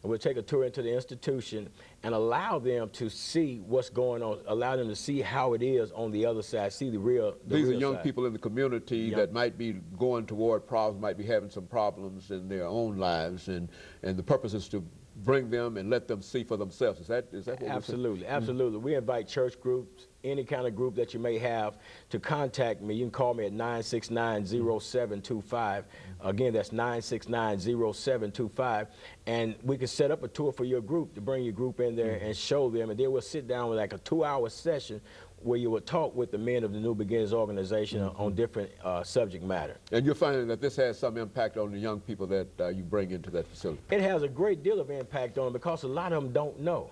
and we'll take a tour into the institution and allow them to see what's going on, allow them to see how it is on the other side, see the real These are young side. people in the community that might be going toward problems, might be having some problems in their own lives, and the purpose is to bring them and let them see for themselves. Is that what Absolutely, absolutely. We invite church groups, any kind of group that you may have, to contact me. You can call me at 969-0725. Again, that's 969-0725. And we can set up a tour for your group, to bring your group in there and show them. And then we'll sit down with like a 2-hour session where you will talk with the men of the New Beginnings organization on different subject matter. And you're finding that this has some impact on the young people that you bring into that facility? It has a great deal of impact on them because a lot of them don't know.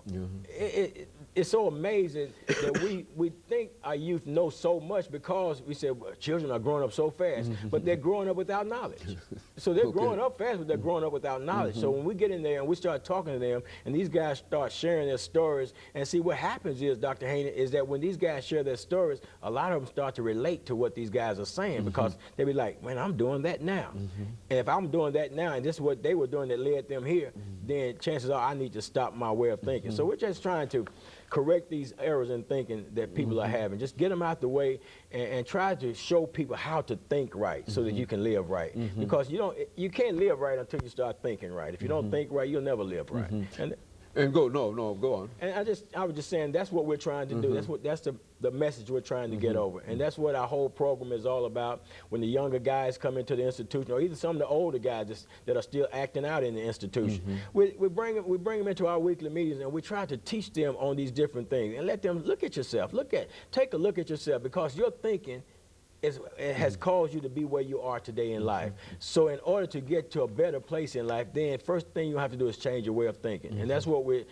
It's so amazing that we think our youth know so much because we said, well, children are growing up so fast, but they're growing up without knowledge. So they're growing up fast, but they're growing up without knowledge. So when we get in there and we start talking to them, and these guys start sharing their stories, and see what happens is, Dr. Haney, is that when these guys share their stories, a lot of them start to relate to what these guys are saying because they be like, man, I'm doing that now. And if I'm doing that now, and this is what they were doing that led them here, then chances are I need to stop my way of thinking. So we're just trying to correct these errors in thinking that people are having. Just get them out the way and try to show people how to think right so that you can live right. Because you can't live right until you start thinking right. If you don't think right, you'll never live right. And go on. And I was just saying that's what we're trying to do. That's the message we're trying to get over. And that's what our whole program is all about. When the younger guys come into the institution, or even some of the older guys that are still acting out in the institution, we bring them into our weekly meetings, and we try to teach them on these different things and let them look at yourself. Take a look at yourself, because your thinking it has caused you to be where you are today in life. So in order to get to a better place in life, then first thing you have to do is change your way of thinking. And that's what we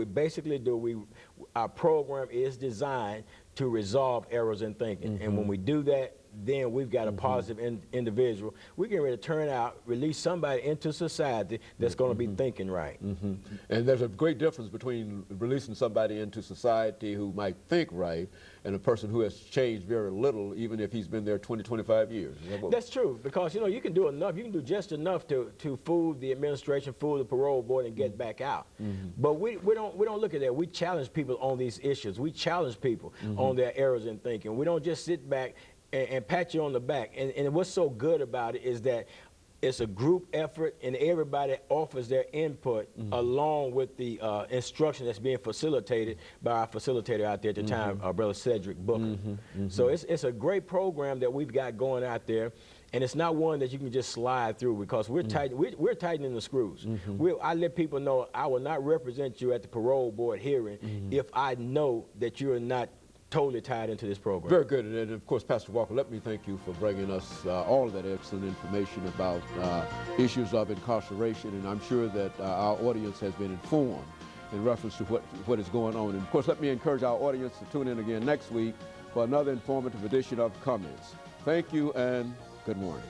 basically do. Our program is designed to resolve errors in thinking. And when we do that, then we've got a positive individual. We get ready to turn out, release somebody into society that's going to be thinking right. And there's a great difference between releasing somebody into society who might think right and a person who has changed very little, even if he's been there 20, 25 years. That's true, because you can do enough. You can do just enough to fool the administration, fool the parole board, and get back out. But we don't look at that. We challenge people on these issues. We challenge people on their errors in thinking. We don't just sit back and pat you on the back. And what's so good about it is that it's a group effort, and everybody offers their input along with the instruction that's being facilitated by our facilitator out there at the time, our brother Cedric Booker. So it's a great program that we've got going out there. And it's not one that you can just slide through, because we're tightening the screws. I let people know I will not represent you at the parole board hearing if I know that you're not totally tied into this program. Very good. And of course, Pastor Walker, let me thank you for bringing us all of that excellent information about issues of incarceration. And I'm sure that our audience has been informed in reference to what is going on. And of course, let me encourage our audience to tune in again next week for another informative edition of Comments. Thank you and good morning.